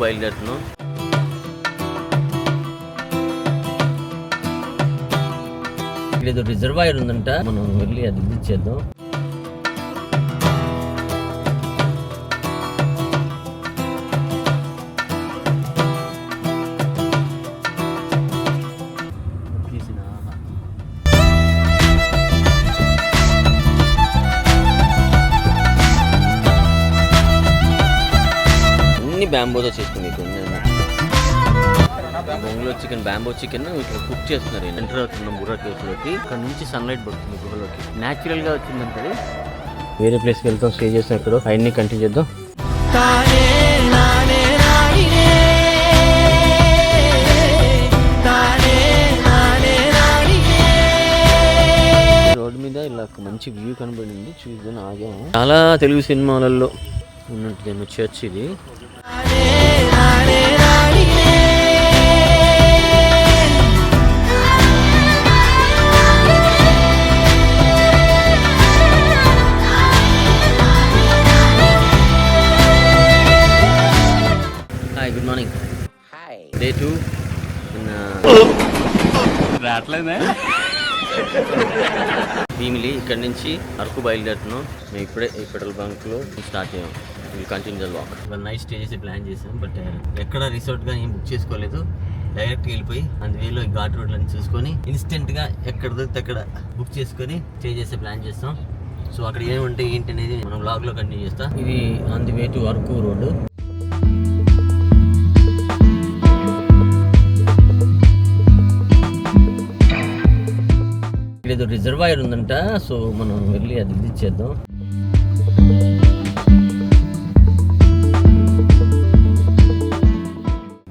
బయలుదేరుతున్నాం. ఇక్కడ ఏదో రిజర్వాయర్ ఉందంట, మనం వెళ్ళి అది విజిట్ చేద్దాం. బ్యాంబోతో చేసుకుని బొంగులో చికెన్, బ్యాంబో చికెన్ ఇక్కడ కుక్ చేస్తున్నారు. ఎంటర్ అవుతున్నాం బుర్రా కేవ్స్లోకి. ఇక్కడ నుంచి సన్లైట్ పడుతుంది గుహలోకి, న్యాచురల్ గా వచ్చిందంటే. వేరే ప్లేస్కి వెళ్తాం, స్టే చేస్తాం. ఇక్కడ అన్ని కంటిన్యూ చేద్దాం. రోడ్డు మీద ఇలా మంచి వ్యూ కనబడింది, చూద్దాం ఆగాము. చాలా తెలుగు సినిమాలలో ఉన్నట్టు చర్చ్ ఇది. Hi, good morning. Day 2 Bheemili. ఇక్కడ నుంచి అరకు బయలుదేరుతున్నాం. మేము ఇప్పుడే ఈ పెట్రోల్ బంక్లో స్టార్ట్ అయ్యాం. Continue the walk. Night stay చేసి ప్లాన్ చేసాం, బట్ ఎక్కడ రిసార్ట్గా ఏం బుక్ చేసుకోలేదు. డైరెక్ట్గా వెళ్ళిపోయి అందువేలో ఈ ఘాట్ రోడ్లను చూసుకొని ఇన్స్టెంట్గా ఎక్కడ దొరికితే అక్కడ బుక్ చేసుకొని స్టే చేసే ప్లాన్ చేస్తాం. సో అక్కడ ఏముంటే ఏంటి అనేది మనం వ్లాగ్లో కంటిన్యూ చేస్తాం. ఇది on the way to Araku road. ఇక్కడ ఏదో రిజర్వాయర్ ఉందంట, సో మనం వెళ్ళి అది విజిట్ చేద్దాం.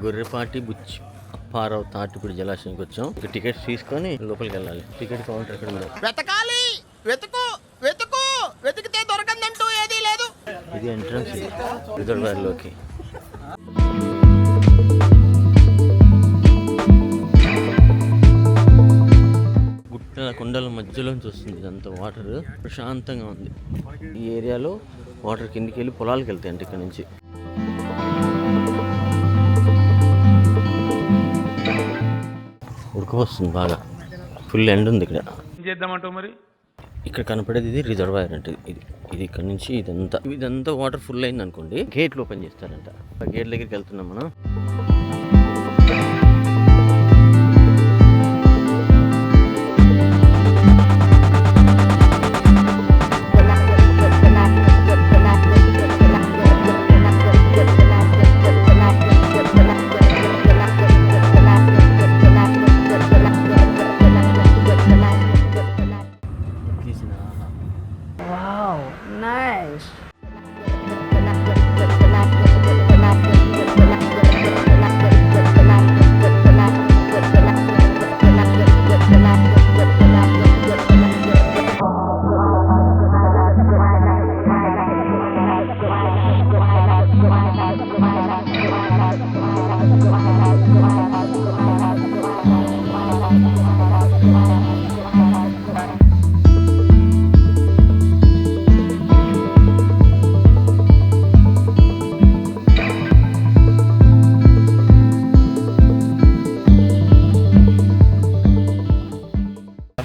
గొర్రెపాటి బుచ్చి అప్పారావు తాటిపూడి జలాశయానికి వచ్చాం. ఇక టికెట్స్ తీసుకొని లోపలికి వెళ్ళాలి. టికెట్ కౌంటర్ ఎక్కడ ఉంది? వెతకాలి, వెతికితే దొరకందంటూ ఏదీ లేదు. ఇది ఎంట్రన్స్ రిజర్వాయర్ లోకి. గుట్ట కొండల మధ్యలోంచి వస్తుంది ఇదంతా వాటర్. ప్రశాంతంగా ఉంది. ఈ ఏరియాలో వాటర్ కిందికి వెళ్ళి పొలాలకు వెళ్తాయంట ఇక్కడ నుంచి. ఉడకపోస్తుంది బాగా, ఫుల్ ఎండ్ ఉంది ఇక్కడ. మరి ఇక్కడ కనపడేది ఇది రిజర్వాయర్ అంటే. ఇది ఇక్కడ నుంచి ఇదంతా వాటర్ ఫుల్ అయింది అనుకోండి, గేట్లు ఓపెన్ చేస్తారంట. ఆ గేట్ దగ్గరికి వెళ్తున్నాం మనం.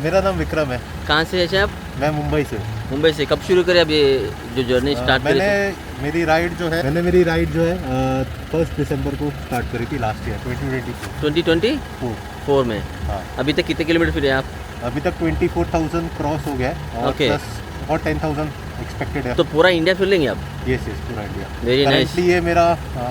मेरा नाम विक्रम है। कहाँ से है आप? मैं मुंबई से। मुंबई से कब शुरू करें अब ये जो जर्नी स्टार्ट करी? मैंने मेरी राइड जो है 1 दिसंबर को स्टार्ट करी थी लास्ट ईयर 2024 में। हाँ। अभी तक कितने किलोमीटर फिरे आप? अभी तक 24,000 क्रॉस हो गया और प्लस और 10,000 एक्सपेक्टेड है। तो पूरा इंडिया फिर लेंगे आप? यस पूरा इंडिया। Very nice. करंटली ये मेरा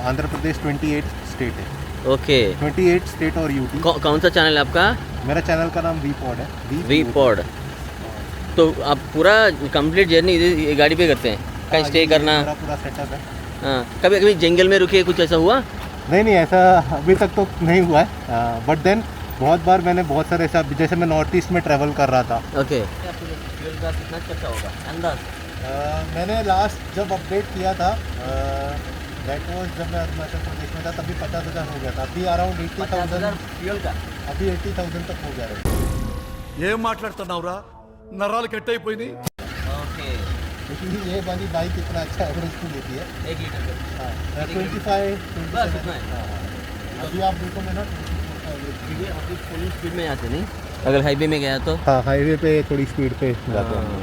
आंध्र प्रदेश 28 स्टेट है। ओके, 28 स्टेट और यूटी। कौन सा चैनल है आपका? मेरा चैनल का नाम वीपॉड है। वीपॉड। तो आप पूरा कंप्लीट जर्नी ये गाड़ी पे करते हैं? कहीं स्टे करना? पूरा सेटअप है। हाँ, कभी कभी जंगल में रुके, कुछ ऐसा हुआ? नहीं ऐसा अभी तक तो नहीं हुआ है, बट देन बहुत बार मैंने बहुत सारे ऐसा, जैसे मैं नॉर्थ ईस्ट में ट्रैवल कर रहा था। ओके। कितना खर्चा होगा अंदाज? मैंने लास्ट जब अपडेट किया था दैट वाज जब मैं अरुणाचल प्रदेश में था, तभी 50,000 हो गया था। अभी अराउंड 80,000 फ्यूल का, अभी 80,000 तक हो गया है। ఏం మాట్లాడుతున్నావురా, నరాలు కట్ అయిపోయినాయి. ఓకే, क्योंकि ये वाली बाइक इतना अच्छा एवरेज भी देती है 1 लीटर का हाँ 25 बस 27 इतना है। हाँ अभी आप देखो मैं ना 24 का एवरेज ये अभी फुल स्पीड में आते नहीं, अगर हाईवे में गया तो हाँ हाईवे पे थोड़ी स्पीड पे जाते हैं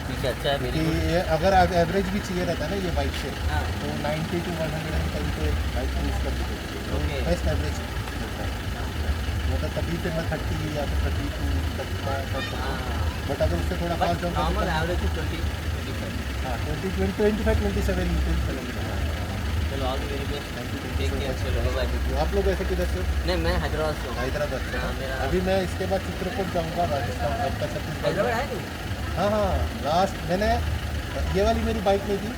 ठीक है, अच्छा है कि मेरी ये अगर एवरेज भी चाहिए रहता है ना ये बाइक से हाँ तो 90 to 100 कहीं पे बाइक यूज़ कर सकते ओके बेस्ट एवरेज होता है मतलब तभी फिर मैं 30 या फिर 32 तक कर सकता हूँ बट अगर उससे थोड़ा फास्ट जाऊँगा नॉर्मल एवरेज 20-25 हाँ 25 27 लीटर चलेंगे चलो all the very best, take care, चलो बाय। आप लोग ऐसे किधर से नहीं मैं हैदराबाद से हूँ। हैदराबाद से हाँ, मेरा- अभी मैं इसके बाद चित्रकूट जाऊँगा राजस्थान आपका छत्तीसगढ़ हैदराबाद है तू? हाँ हाँ लास्ट मैंने ये वाली मेरी बाइक नहीं थी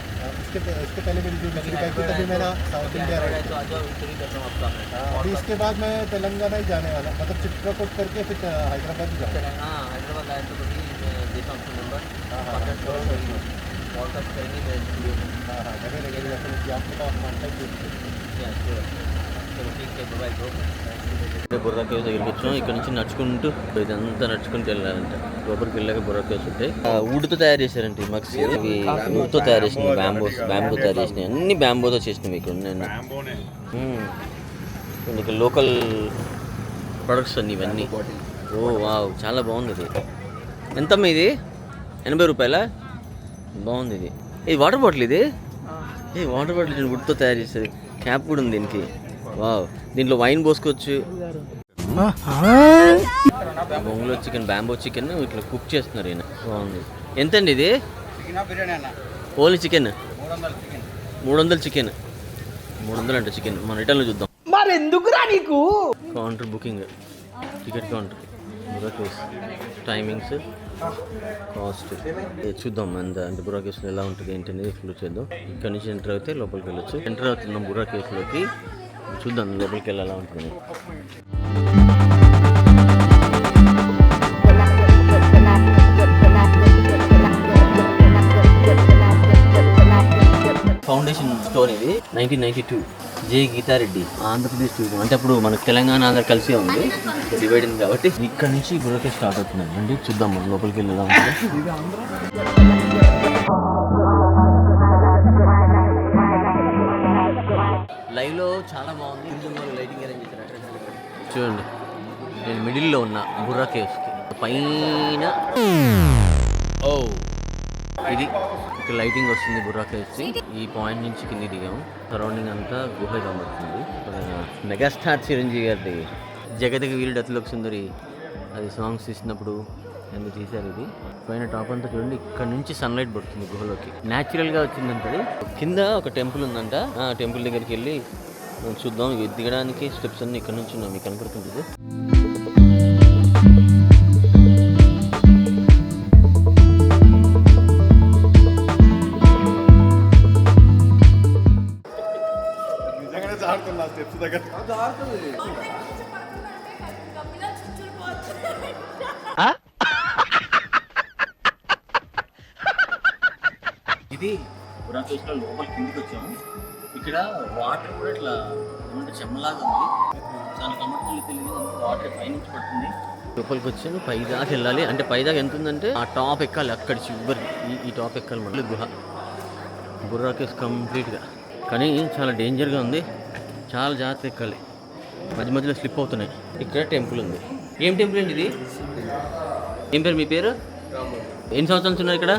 इसके पहले मेरी जो दूसरी बाइक थी तभी मैंने साउथ इंडिया राइड तो आ जाओ, इधर ही कर रहा हूँ आपका मैं। अभी इसके बाद मैं तेलंगाना ही जाने वाला मतलब चित्रकूट करके फिर हैदराबाद ही जाऊँगा हाँ हैदराबाद आए तो कभी मैं देता हूँ आपको नंबर, हाँ हाँ कॉन्टैक्ट करेंगे मेरे स्टूडियो में। हाँ हाँ जगह लगे आपके पास कॉन्टैक्ट Yeah, sure. चलो ठीक है, बाय ब्रो। బుర్రా కేవ్స్ దగ్గరికి వచ్చాం. ఇక్కడ నుంచి నడుచుకుంటూ ఇదంతా నడుచుకుంటూ వెళ్ళాలంట. లోపలికి వెళ్ళాక బుర్రా కేవ్స్ ఉంటాయి. వుడ్తో తయారు చేశారంట ఈ మగ్స్. ఇవి వుడ్తో తయారు చేసినవి, బ్యాంబో తయారు చేసినవి, అన్ని బ్యాంబోతో చేసినవి ఇక్కడ ఉన్నాయి. ఇక్కడ లోకల్ ప్రొడక్ట్స్ అన్ని ఇవన్నీ. ఓ వావ్, చాలా బాగుంది ఇది. ఎంతమ్మా ఇది? 80 రూపాయలా? బాగుంది ఇది. ఇది వాటర్ బాటిల్ ఇది? ఏ వాటర్ బాటిల్ వుడ్తో తయారు చేసేది. క్యాప్ కూడా ఉంది దీనికి. వావ్, దీంట్లో వైన్ పోసుకోవచ్చు. బొంగులో చికెన్, బ్యాంబో చికెన్ ఇట్లా కుక్ చేస్తున్నారు ఈయన. బాగుంది. ఎంతండి ఇది? ఓన్లీ చికెన్ 300 చికెన్ 300 అంట చికెన్. మన రిటర్న్లో చూద్దాం. మరి ఎందుకురా నీకు counter booking, ticket counter, Borra caves timings, cost చూద్దాం. అంటే బుర్రా కేవ్స్లో ఎలా ఉంటుంది ఏంటి అనేది ఎక్స్ప్లోర్ చేద్దాం. ఇక్కడ నుంచి ఎంటర్ అయితే లోపలికి వెళ్ళొచ్చు. ఎంటర్ అవుతున్నాం బుర్రా కేవ్స్లోకి. చూద్దాం లోపలికి వెళ్ళి ఎలా ఉంటుంది. ఫౌండేషన్ స్టోర్ ఇది 1992 జే గీతారెడ్డి ఆంధ్రప్రదేశ్ టూరిజం. అంటే అప్పుడు మనకు తెలంగాణ ఆంధ్ర కలిసి ఉంది, డివైడ్ ఉంది కాబట్టి ఇక్కడ నుంచి బుర్రా కేవ్స్ స్టార్ట్ అవుతున్నాయి అండి. చూద్దాం మనం లోపలికి వెళ్ళి ఎలా ఉంటుంది. లైవ్లో చాలా బాగుంది. లైటింగ్ అరేంజ్ చేశారు. చూడండి, నేను మిడిల్లో ఉన్న బుర్రా కేవ్స్కి పైన. ఓ ఇది ఇక్కడ లైటింగ్ వస్తుంది బుర్రా కేవ్స్కి. ఈ పాయింట్ నుంచి కింది దిగాము. సరౌండింగ్ అంతా గుహ కనబడుతుంది. మెగాస్టార్ చిరంజీవి గారిది జగతికి వీరుడు అతిలోక సుందరి అది సాంగ్స్ తీసినప్పుడు ఎందుకు తీశారు. ఇది పైన టాప్ అంతా చూడండి, ఇక్కడ నుంచి సన్లైట్ పడుతుంది గుహలోకి. న్యాచురల్గా వచ్చిందంటే కింద ఒక టెంపుల్ ఉందంట. ఆ టెంపుల్ దగ్గరికి వెళ్ళి చూద్దాం. ఇవి దిగడానికి స్టెప్స్ అన్ని ఇక్కడ నుంచి ఉన్నాయి, మీకు కనపడుతుంది. ఇది బుర్రా కేవ్స్లో లోపల కిందికి వచ్చాము. ఇక్కడ వాటర్ కూడా ఇట్లా ఏమంటే చెమ్మలాగా ఉంది. చాలా కంఫర్టబుల్ తెలియదు, వాటర్ పైనుంచి పడుతుంది. లోపలికి వచ్చాను. పైదాకా వెళ్ళాలి. అంటే పైదాకా ఎంత ఉందంటే ఆ టాప్ ఎక్కాలి. అక్కడ చివరి ఈ టాప్ ఎక్కాలి మళ్ళీ గుహ. బుర్రా కేవ్స్ కంప్లీట్గా. కానీ చాలా డేంజర్గా ఉంది, చాలా జాగ్రత్త ఎక్కాలి. మధ్య మధ్యలో స్లిప్ అవుతున్నాయి. ఇక్కడ టెంపుల్ ఉంది. ఏం టెంపుల్ అండి ఇది? ఏం పేరు? మీ పేరు? ఎన్ని సంవత్సరాల నుంచి ఉన్నారు ఇక్కడ?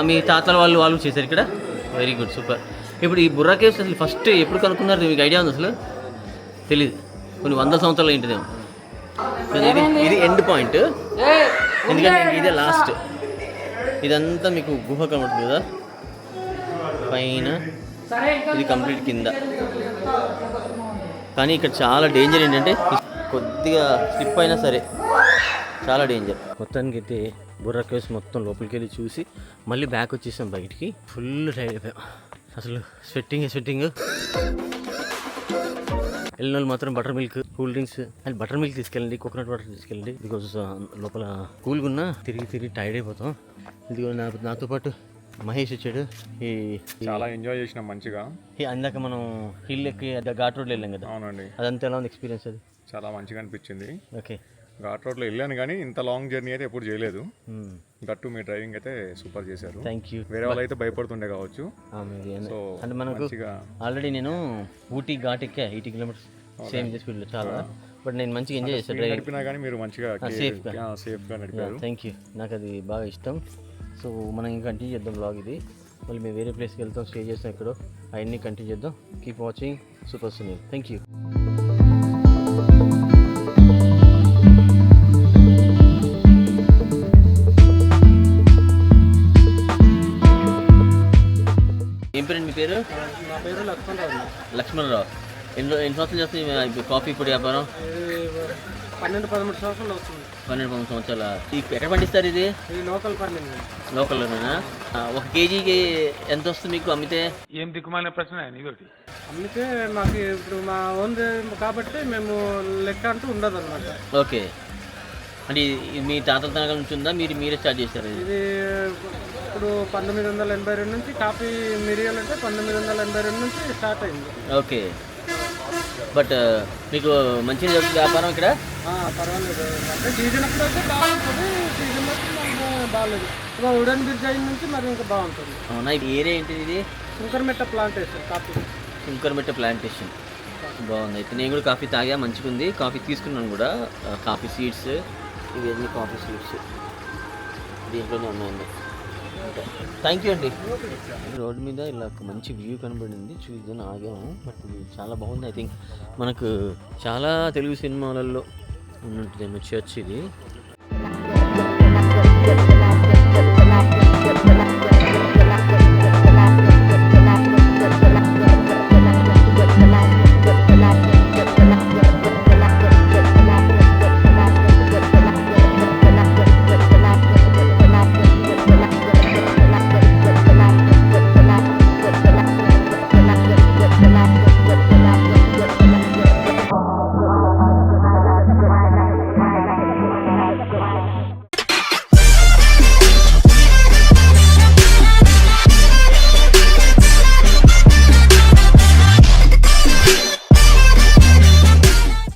మీ తాతల వాళ్ళు చేశారు ఇక్కడ? Very good, super. ఇప్పుడు ఈ బుర్రా కేవ్స్ అసలు ఫస్ట్ ఎప్పుడు కనుక్కున్నారు? మీకు ఐడియా ఉంది అసలు? తెలీదు. కొన్ని 100 సంవత్సరాలు ఏంటిదేమో. ఇది ఎండ్ పాయింట్, ఎందుకంటే ఇదే లాస్ట్. ఇదంతా మీకు గుహ కనబడుతుంది కదా పైన. ఇది కంప్లీట్ కింద. కానీ ఇక్కడ చాలా డేంజర్ ఏంటంటే కొద్దిగా స్లిప్ అయినా సరే చాలా డేంజర్. మొత్తానికి అయితే బుర్రా కేవ్స్ మొత్తం లోపలికి వెళ్ళి చూసి మళ్ళీ బ్యాక్ వచ్చేసాం బయటికి. ఫుల్ టైర్డ్ అయిపోయాం అసలు. స్వెట్టింగ్ వెళ్ళిన వాళ్ళు మాత్రం butter milk, cool drinks and butter milk తీసుకెళ్ళండి, కోకోనట్ వాటర్ తీసుకెళ్ళండి. బికాజ్ లోపల కూల్గా ఉన్నా తిరిగి టైర్డ్ అయిపోతాం. ఇదిగో నాతో పాటు మహేష్ వచ్చాడు. చాలా ఎంజాయ్ చేసినాం మంచిగా. అందాక మనం హిల్ ఎక్కి ఘాట్ రోడ్లో వెళ్ళాం కదా. అవునండి. అదంతా ఎలా ఉంది ఎక్స్పీరియన్స్? అది చాలా మంచిగా అనిపించింది. ఓకే. ఘాట్ రోడ్లో వెళ్ళాను కానీ ఇంత లాంగ్ జర్నీ అయితే ఎప్పుడు చేయలేదు. గట్టు మీ డ్రైవింగ్ అయితే సూపర్ చేశారు. Thank you. వేరే వాళ్ళు అయితే భయపడుతుండే కావచ్చు. సో అంటే మనకు ఆల్రెడీ నేను ఊటీ ఘాట్ ఎక్కా 80 కిలోమీటర్స్ సేమ్ స్పీడ్లో చాలా. బట్ నేను మంచిగా ఎంజాయ్ చేస్తాను డ్రైవింగ్. నడిపినా కానీ మీరు మంచిగా సేఫ్గా నడిపారు. Thank you. నాకు అది బాగా ఇష్టం. సో మనం ఇంకా కంటిన్యూ చేద్దాం బ్లాగ్ ఇది. మళ్ళీ మేము వేరే ప్లేస్కి వెళ్తాం, స్టే చేస్తాం ఎక్కడో, అవన్నీ కంటిన్యూ చేద్దాం. Keep watching super Sunil. Thank you. ఏం పేరు మీ పేరు? నా పేరు లక్ష్మణరావు. లక్ష్మణరావు. ఎన్ని సంవత్సరాలు చేస్తుంది కాఫీ పొడి వ్యాపారం? 12-13 సంవత్సరాలు అవుతుంది. 12-13 సంవత్సరాల. ఎక్కడ పండిస్తారు ఇది? ఇది లోకల్ ఫార్మింగ్. లోకల్లోనేనా? ఒక కేజీకి ఎంత వస్తుంది మీకు అమ్మితే? ఏం దిక్కుమాలిన ప్రశ్న ఇదొకటి. అమ్మితే మాకు ఇప్పుడు మా ఓన్ కాబట్టి మేము లెక్క అంటూ ఉండదు అనమాట. ఓకే. అంటే ఇది మీ తాతల తనకాల నుంచి ఉందా, మీరే స్టార్ట్ చేశారు? ఇది ఇప్పుడు 1982 నుంచి కాఫీ మిరియాలు అంటే 1982 నుంచి స్టార్ట్ అయింది. ఓకే. బట్ మీకు మంచిగా జరుగుతుంది వ్యాపారం ఇక్కడ? పర్వాలేదు. అంటే సీజన్ అప్పుడు అయితే బాగుంటుంది, సీజన్ అయితే బాగాలేదు. ఇంకా ఉడన్ బ్రిడ్జ్ అయిన నుంచి మరి ఇంకా బాగుంటుంది. అవునా? ఇది ఏరియా ఏంటిది? ఇది శంకర్మెట్ట ప్లాంటేషన్ కాఫీ. శంకర్మెట్ట ప్లాంటేషన్. బాగుంది. అయితే నేను కూడా కాఫీ తాగా, మంచిగా ఉంది. కాఫీ తీసుకున్నాను కూడా. కాఫీ సీడ్స్ ఇవన్నీ కాఫీ సీడ్స్ దీంట్లోనే ఉన్నాయండి. థ్యాంక్ యూ అండి. రోడ్డు మీద ఇలా ఒక మంచి వ్యూ కనబడింది, చూద్దాం ఆగాము. బట్ ఇది చాలా బాగుంది. ఐ థింక్ మనకు చాలా తెలుగు సినిమాలలో ఉన్నట్టు చర్చ్ ఇది.